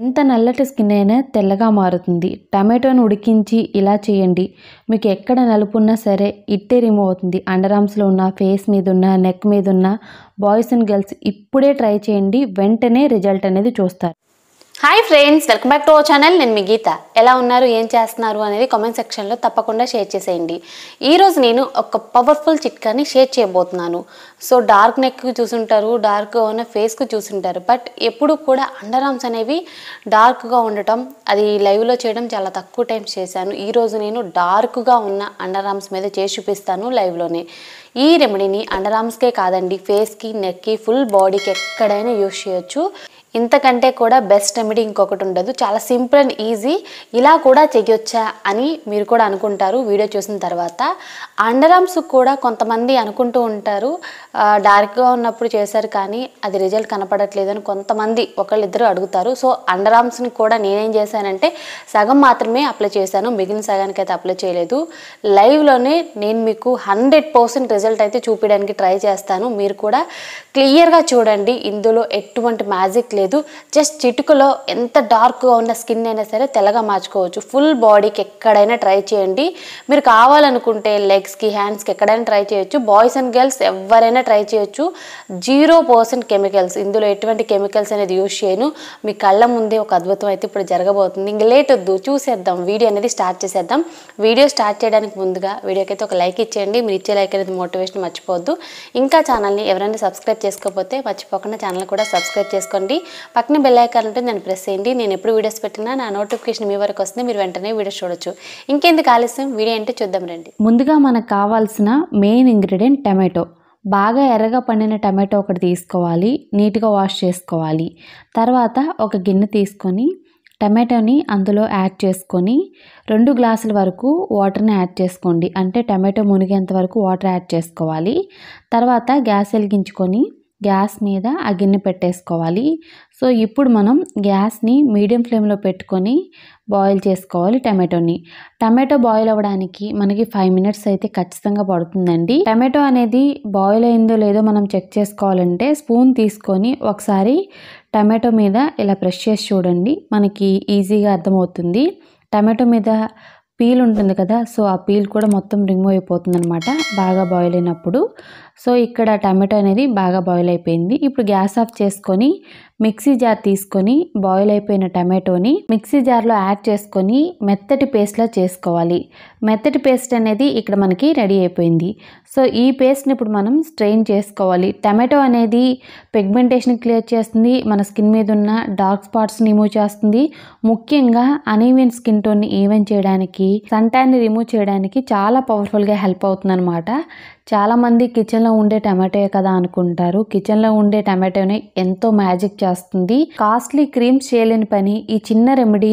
ఎంత నల్లటి స్కిన్ అయినా తెల్లగా మారుతుంది. టమాటోను ఉడికించి ఇలా చేయండి. మీకు ఎక్కడ నలుపున్నా సరే ఇట్టే రిమూవ్ అవుతుంది. అండర్ ఆర్మ్స్లో ఉన్న, ఫేస్ మీద ఉన్న, నెక్ మీద ఉన్న బాయ్స్ అండ్ గర్ల్స్ ఇప్పుడే ట్రై చేయండి. వెంటనే రిజల్ట్ అనేది చూస్తారు. Hi friends, welcome back to our channel. నేను మీ గీత. ఎలా ఉన్నారు, ఏం చేస్తున్నారు అనేది కామెంట్ సెక్షన్లో తప్పకుండా షేర్ చేసేయండి. ఈరోజు నేను ఒక పవర్ఫుల్ చిట్కాని షేర్ చేయబోతున్నాను. సో డార్క్ నెక్ చూసుంటారు, డార్క్గా ఉన్న ఫేస్కు చూసుంటారు, బట్ ఎప్పుడు కూడా అండర్ ఆర్మ్స్ అనేవి డార్క్గా ఉండటం, అది లైవ్లో చేయడం చాలా తక్కువ టైమ్స్ చేశాను. ఈరోజు నేను డార్క్గా ఉన్న అండర్ ఆర్మ్స్ మీద చేసి చూపిస్తాను లైవ్లోనే. ఈ రెమెడీని అండర్ ఆర్మ్స్కే కాదండి, ఫేస్కి, నెక్కి, ఫుల్ బాడీకి ఎక్కడైనా యూజ్ చేయొచ్చు. ఇంతకంటే కూడా బెస్ట్ రెమెడీ ఇంకొకటి ఉండదు. చాలా సింపుల్ అండ్ ఈజీ. ఇలా కూడా చేయొచ్చా అని మీరు కూడా అనుకుంటారు వీడియో చూసిన తర్వాత. అండర్ ఆర్మ్స్ కూడా కొంతమంది అనుకుంటూ ఉంటారు, డార్క్గా ఉన్నప్పుడు చేశారు కానీ అది రిజల్ట్ కనపడట్లేదు అని కొంతమంది ఒకళ్ళిద్దరు అడుగుతారు. సో అండర్ ఆర్మ్స్ని కూడా నేనేం చేశానంటే సగం మాత్రమే అప్లై చేశాను, మిగిలిన సగానికి అయితే అప్లై చేయలేదు. లైవ్లోనే నేను మీకు 100% రిజల్ట్ అయితే చూపించడానికి ట్రై చేస్తాను. మీరు కూడా క్లియర్గా చూడండి. ఇందులో ఎటువంటి మ్యాజిక్ లేదు. జస్ట్ చిటుకలో ఎంత డార్క్గా ఉన్న స్కిన్ అయినా సరే తెల్లగా మార్చుకోవచ్చు. ఫుల్ బాడీకి ఎక్కడైనా ట్రై చేయండి. మీరు కావాలనుకుంటే లెగ్స్కి, హ్యాండ్స్కి ఎక్కడైనా ట్రై చేయొచ్చు. బాయ్స్ అండ్ గర్ల్స్ ఎవరైనా ట్రై చేయొచ్చు. 0% కెమికల్స్, ఇందులో ఎటువంటి కెమికల్స్ అనేది యూజ్ చేయను. మీ కళ్ళ ముందే ఒక అద్భుతం అయితే ఇప్పుడు జరగబోతుంది. ఇంక లేట్ వద్దు, చూసేద్దాం. వీడియో అనేది స్టార్ట్ చేసేద్దాం. వీడియో స్టార్ట్ చేయడానికి ముందుగా వీడియోకి అయితే ఒక లైక్ ఇచ్చేయండి. మీరు ఇచ్చే లైక్ అనేది మోటివేషన్ మర్చిపోవద్దు. ఇంకా ఛానల్ని ఎవరైనా సబ్స్క్రైబ్ చేసుకోకపోతే మర్చిపోకుండా ఛానల్ కూడా సబ్స్క్రైబ్ చేసుకోండి. పక్కన బెల్ ఐకాన్ ఉంటుంది, దాన్ని ప్రెస్ చేయండి. నేను ఎప్పుడు వీడియోస్ పెట్టినా నా నోటిఫికేషన్ మీ వరకు వస్తుంది, మీరు వెంటనే వీడియోస్ చూడొచ్చు. ఇంకెందుకు ఆలస్యం, వీడియో ఏంటో చూద్దాం రండి. ముందుగా మనకు కావాల్సిన మెయిన్ ఇంగ్రీడియంట్ టమాటో. బాగా ఎర్రగా పండిన టమాటో ఒకటి తీసుకోవాలి, నీట్గా వాష్ చేసుకోవాలి. తర్వాత ఒక గిన్నె తీసుకొని టమాటోని అందులో యాడ్ చేసుకొని 2 గ్లాసుల వరకు వాటర్ని యాడ్ చేసుకోండి. అంటే టమాటో మునిగేంత వరకు వాటర్ యాడ్ చేసుకోవాలి. తర్వాత గ్యాస్ వెలిగించుకొని గ్యాస్ మీద ఆ గిన్నె పెట్టేసుకోవాలి. సో ఇప్పుడు మనం గ్యాస్ని మీడియం ఫ్లేమ్లో పెట్టుకొని బాయిల్ చేసుకోవాలి టమాటోని. టమాటో బాయిల్ అవ్వడానికి మనకి 5 మినిట్స్ అయితే ఖచ్చితంగా పడుతుందండి. టమాటో అనేది బాయిల్ అయిందో లేదో మనం చెక్ చేసుకోవాలంటే స్పూన్ తీసుకొని ఒకసారి టమాటో మీద ఇలా ప్రెస్ చేసి చూడండి, మనకి ఈజీగా అర్థమవుతుంది. టమాటో మీద పీల్ ఉంటుంది కదా, సో ఆ పీల్ కూడా మొత్తం రిమూవ్ అయిపోతుంది అనమాట బాగా బాయిల్ అయినప్పుడు. సో ఇక్కడ టమాటో అనేది బాగా బాయిల్ అయిపోయింది. ఇప్పుడు గ్యాస్ ఆఫ్ చేసుకొని మిక్సీ జార్ తీసుకొని బాయిల్ అయిపోయిన టమాటోని మిక్సీ జార్లో యాడ్ చేసుకొని మెత్తటి పేస్ట్లా చేసుకోవాలి. మెత్తటి పేస్ట్ అనేది ఇక్కడ మనకి రెడీ అయిపోయింది. సో ఈ పేస్ట్ని ఇప్పుడు మనం స్ట్రెయిన్ చేసుకోవాలి. టమాటో అనేది పిగ్మెంటేషన్ క్లియర్ చేస్తుంది, మన స్కిన్ మీద ఉన్న డార్క్ స్పాట్స్ని రిమూవ్ చేస్తుంది. ముఖ్యంగా అనీవెన్ స్కిన్ టోన్ని ఈవెన్ చేయడానికి, సన్ ట్యాన్ని రిమూవ్ చేయడానికి చాలా పవర్ఫుల్గా హెల్ప్ అవుతుంది అనమాట. చాలామంది కిచెన్లో ఉండే టమాటోయే కదా అనుకుంటారు. కిచెన్లో ఉండే టమాటోనే ఎంతో మ్యాజిక్ చేస్తుంది. కాస్ట్లీ క్రీమ్స్ చేయలేని పని ఈ చిన్న రెమెడీ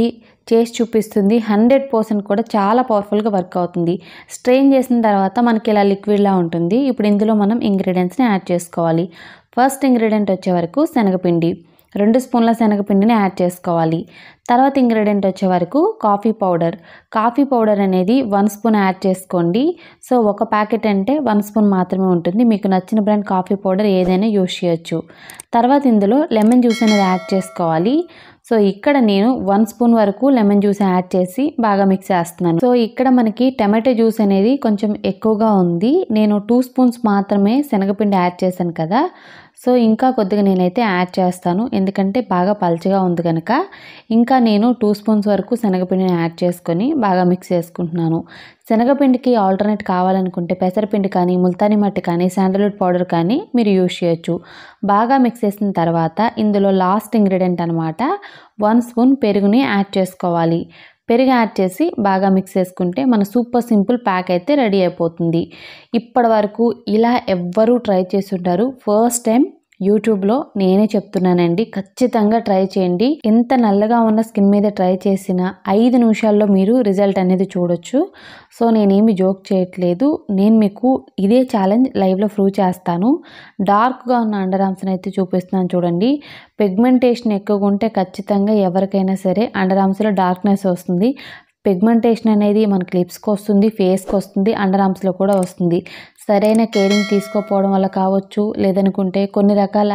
చేసి చూపిస్తుంది. 100% కూడా చాలా పవర్ఫుల్గా వర్క్ అవుతుంది. స్ట్రెయిన్ చేసిన తర్వాత మనకి ఇలా లిక్విడ్లా ఉంటుంది. ఇప్పుడు ఇందులో మనం ఇంగ్రీడియంట్స్ని యాడ్ చేసుకోవాలి. ఫస్ట్ ఇంగ్రీడియంట్ వచ్చే వరకు శనగపిండి, 2 స్పూన్ల శనగపిండిని యాడ్ చేసుకోవాలి. తర్వాత ఇంగ్రీడియంట్ వచ్చే వరకు కాఫీ పౌడర్. కాఫీ పౌడర్ అనేది 1 స్పూన్ యాడ్ చేసుకోండి. సో ఒక ప్యాకెట్ అంటే 1 స్పూన్ మాత్రమే ఉంటుంది. మీకు నచ్చిన బ్రాండ్ కాఫీ పౌడర్ ఏదైనా యూజ్ చేయొచ్చు. తర్వాత ఇందులో లెమన్ జ్యూస్ అనేది యాడ్ చేసుకోవాలి. సో ఇక్కడ నేను 1 స్పూన్ వరకు లెమన్ జ్యూస్ యాడ్ చేసి బాగా మిక్స్ చేస్తున్నాను. సో ఇక్కడ మనకి టమాటో జ్యూస్ అనేది కొంచెం ఎక్కువగా ఉంది. నేను 2 స్పూన్స్ మాత్రమే శనగపిండి యాడ్ చేశాను కదా, సో ఇంకా కొద్దిగా నేనైతే యాడ్ చేస్తాను, ఎందుకంటే బాగా పల్చగా ఉంది కనుక. ఇంకా నేను 2 స్పూన్స్ వరకు శనగపిండిని యాడ్ చేసుకొని బాగా మిక్స్ చేసుకుంటున్నాను. శనగపిండికి ఆల్టర్నేట్ కావాలనుకుంటే పెసరపిండి కానీ, ముల్తానీ మట్టి కానీ, శాండల్వుడ్ పౌడర్ కానీ మీరు యూజ్ చేయొచ్చు. బాగా మిక్స్ చేసిన తర్వాత ఇందులో లాస్ట్ ఇంగ్రీడియంట్ అనమాట 1 స్పూన్ పెరుగుని యాడ్ చేసుకోవాలి. పెరుగు యాడ్ చేసి బాగా మిక్స్ చేసుకుంటే మన సూపర్ సింపుల్ ప్యాక్ అయితే రెడీ అయిపోతుంది. ఇప్పటి వరకు ఇలా ఎవ్వరూ ట్రై చేసి ఉంటారు, ఫస్ట్ టైం యూట్యూబ్లో నేనే చెప్తున్నానండి. ఖచ్చితంగా ట్రై చేయండి. ఎంత నల్లగా ఉన్న స్కిన్ మీద ట్రై చేసిన 5 నిమిషాల్లో మీరు రిజల్ట్ అనేది చూడొచ్చు. సో నేనేమి జోక్ చేయట్లేదు, నేను మీకు ఇదే ఛాలెంజ్ లైవ్లో ప్రూవ్ చేస్తాను. డార్క్గా ఉన్న అండర్ ఆర్మ్స్ని అయితే చూపిస్తున్నాను చూడండి. పిగ్మెంటేషన్ ఎక్కువగా ఉంటే ఖచ్చితంగా ఎవరికైనా సరే అండర్ ఆర్మ్స్లో డార్క్నెస్ వస్తుంది. పిగ్మెంటేషన్ అనేది మనకి లిప్స్కి వస్తుంది, ఫేస్కి వస్తుంది, అండర్ ఆర్మ్స్లో కూడా వస్తుంది. సరైన కేరింగ్ తీసుకోకపోవడం వల్ల కావచ్చు, లేదనుకుంటే కొన్ని రకాల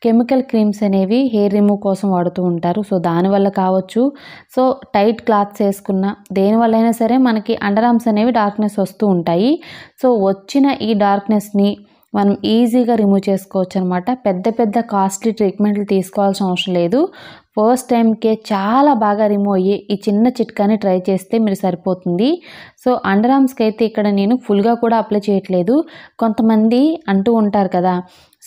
కెమికల్ క్రీమ్స్ అనేవి హెయిర్ రిమూవ్ కోసం వాడుతూ ఉంటారు. సో దానివల్ల కావచ్చు. సో టైట్ క్లాత్స్ వేసుకున్న దేనివల్ల అయినా సరే మనకి అండర్ ఆర్మ్స్ అనేవి డార్క్నెస్ వస్తూ ఉంటాయి. సో వచ్చిన ఈ డార్క్నెస్ని మనం ఈజీగా రిమూవ్ చేసుకోవచ్చు అనమాట. పెద్ద పెద్ద కాస్ట్లీ ట్రీట్మెంట్లు తీసుకోవాల్సిన అవసరం లేదు. ఫస్ట్ టైంకే చాలా బాగా రిమూవ్ అయ్యి ఈ చిన్న చిట్కాని ట్రై చేస్తే మీరు సరిపోతుంది. సో అండర్ ఆర్మ్స్కి అయితే ఇక్కడ నేను ఫుల్గా కూడా అప్లై చేయట్లేదు. కొంతమంది అంటూ ఉంటారు కదా,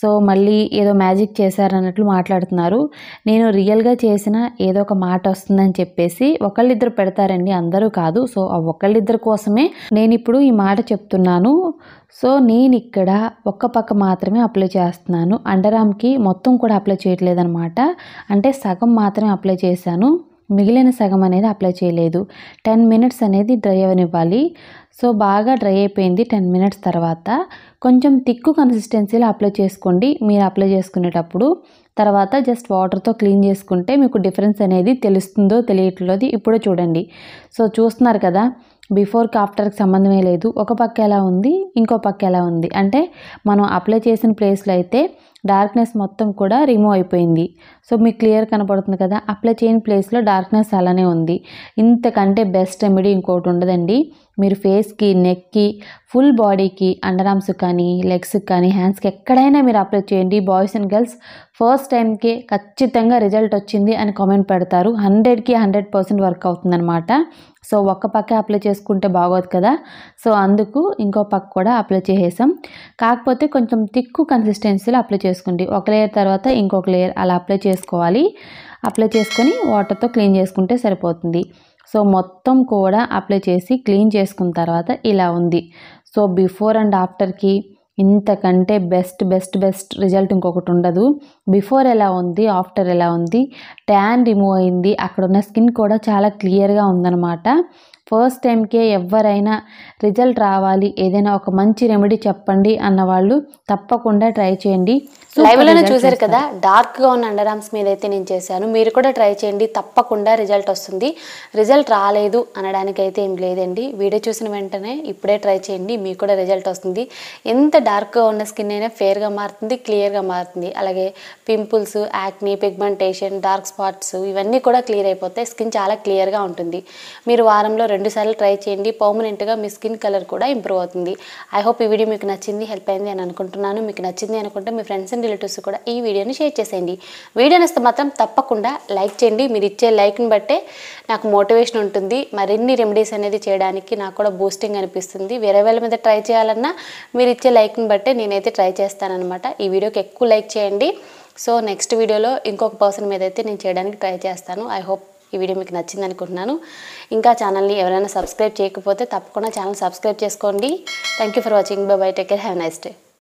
సో మళ్ళీ ఏదో మ్యాజిక్ చేశారన్నట్లు మాట్లాడుతున్నారు. నేను రియల్గా చేసిన ఏదో ఒక మాట వస్తుందని చెప్పేసి ఒకళ్ళిద్దరు పెడతారండి, అందరూ కాదు. సో ఆ ఒకళ్ళిద్దరు కోసమే నేను ఇప్పుడు ఈ మాట చెప్తున్నాను. సో నేను ఇక్కడ ఒక్క పక్క మాత్రమే అప్లై చేస్తున్నాను. అండర్ ఆర్మ్కి మొత్తం కూడా అప్లై చేయట్లేదన్నమాట. అంటే సగం మాత్రమే అప్లై చేశాను, మిగిలిన సగం అనేది అప్లై చేయలేదు. 10 మినిట్స్ అనేది డ్రై అవనివ్వాలి. సో బాగా డ్రై అయిపోయింది. 10 మినిట్స్ తర్వాత కొంచెం థిక్ కన్సిస్టెన్సీలో అప్లై చేసుకోండి మీరు అప్లై చేసుకునేటప్పుడు. తర్వాత జస్ట్ వాటర్తో క్లీన్ చేసుకుంటే మీకు డిఫరెన్స్ అనేది తెలుస్తుందో తెలియట్లేదు ఇప్పుడే చూడండి. సో చూస్తున్నారు కదా, బిఫోర్కి ఆఫ్టర్కి సంబంధమే లేదు. ఒక పక్క ఎలా ఉంది, ఇంకో పక్క ఎలా ఉంది. అంటే మనం అప్లై చేసిన ప్లేస్లో అయితే డార్క్నెస్ మొత్తం కూడా రిమూవ్ అయిపోయింది. సో మీకు క్లియర్ కనపడుతుంది కదా, అప్లై చేయని ప్లేస్లో డార్క్నెస్ అలానే ఉంది. ఇంతకంటే బెస్ట్ రెమెడీ ఇంకోటి ఉండదండి. మీరు ఫేస్కి, నెక్కి, ఫుల్ బాడీకి, అండర్ ఆర్మ్స్ కానీ, లెగ్స్కి కానీ, హ్యాండ్స్కి ఎక్కడైనా మీరు అప్లై చేయండి. బాయ్స్ అండ్ గర్ల్స్ ఫస్ట్ టైంకే ఖచ్చితంగా రిజల్ట్ వచ్చింది అని కామెంట్ పెడతారు. 100కి 100% వర్క్ అవుతుందన్నమాట. సో ఒక్క పక్క అప్లై చేసుకుంటే బాగోదు కదా, సో అందుకు ఇంకో పక్క కూడా అప్లై చేసేసాం. కాకపోతే కొంచెం థిక్ కన్సిస్టెన్సీలో అప్లై చేసుకోండి. ఒక లేయర్ తర్వాత ఇంకొక లేయర్ అలా అప్లై చేసుకోవాలి. అప్లై చేసుకొని వాటర్తో క్లీన్ చేసుకుంటే సరిపోతుంది. సో మొత్తం కూడా అప్లై చేసి క్లీన్ చేసుకున్న తర్వాత ఇలా ఉంది. సో బిఫోర్ అండ్ ఆఫ్టర్కి ఇంతకంటే బెస్ట్ రిజల్ట్ ఇంకొకటి ఉండదు. బిఫోర్ ఎలా ఉంది, ఆఫ్టర్ ఎలా ఉంది, ట్యాన్ రిమూవ్ అయింది, అక్కడ ఉన్న స్కిన్ కూడా చాలా క్లియర్గా ఉందన్నమాట. ఫస్ట్ టైంకే ఎవరైనా రిజల్ట్ రావాలి, ఏదైనా ఒక మంచి రెమెడీ చెప్పండి అన్నవాళ్ళు తప్పకుండా ట్రై చేయండి. లైవ్లోనే చూసారు కదా, డార్క్గా ఉన్న అండర్ ఆర్మ్స్ మీద అయితే నేను చేశాను. మీరు కూడా ట్రై చేయండి, తప్పకుండా రిజల్ట్ వస్తుంది. రిజల్ట్ రాలేదు అనడానికైతే ఏం లేదండి. వీడియో చూసిన వెంటనే ఇప్పుడే ట్రై చేయండి, మీకు కూడా రిజల్ట్ వస్తుంది. ఎంత డార్క్గా ఉన్న స్కిన్ అయినా ఫేర్గా మారుతుంది, క్లియర్గా మారుతుంది. అలాగే pimples, acne, pigmentation, dark spots ఇవన్నీ కూడా క్లియర్ అయిపోతాయి. స్కిన్ చాలా క్లియర్గా ఉంటుంది. మీరు వారంలో 2 సార్లు ట్రై చేయండి, పర్మనెంట్గా మీ స్కిన్ కలర్ కూడా ఇంప్రూవ్ అవుతుంది. ఐ హోప్ ఈ వీడియో మీకు నచ్చింది, హెల్ప్ అయింది అని అనుకుంటున్నాను. మీకు నచ్చింది అనుకుంటే మీ ఫ్రెండ్స్ అండ్ రిలేటివ్స్ కూడా ఈ వీడియోని షేర్ చేసేయండి. వీడియో నచ్చితే మాత్రం తప్పకుండా లైక్ చేయండి. మీరు ఇచ్చే లైక్ని బట్టే నాకు మోటివేషన్ ఉంటుంది, మరిన్ని రెమెడీస్ అనేది చేయడానికి నాకు కూడా బూస్టింగ్ అనిపిస్తుంది. వేరే వాళ్ళ మీద ట్రై చేయాలన్నా మీరు ఇచ్చే లైక్ని బట్టే నేనైతే ట్రై చేస్తానన్నమాట. ఈ వీడియోకి ఎక్కువ లైక్ చేయండి. సో నెక్స్ట్ వీడియోలో ఇంకొక పర్సన్ మీద అయితే నేను చేయడానికి ట్రై చేస్తాను. ఐ హోప్ ఈ వీడియో మీకు నచ్చింది అనుకుంటున్నాను. ఇంకా ఛానల్ని ఎవరైనా సబ్స్క్రైబ్ చేయకపోతే తప్పకుండా ఛానల్ సబ్స్క్రైబ్ చేసుకోండి. Thank you for watching. By by, take care, have a nice day.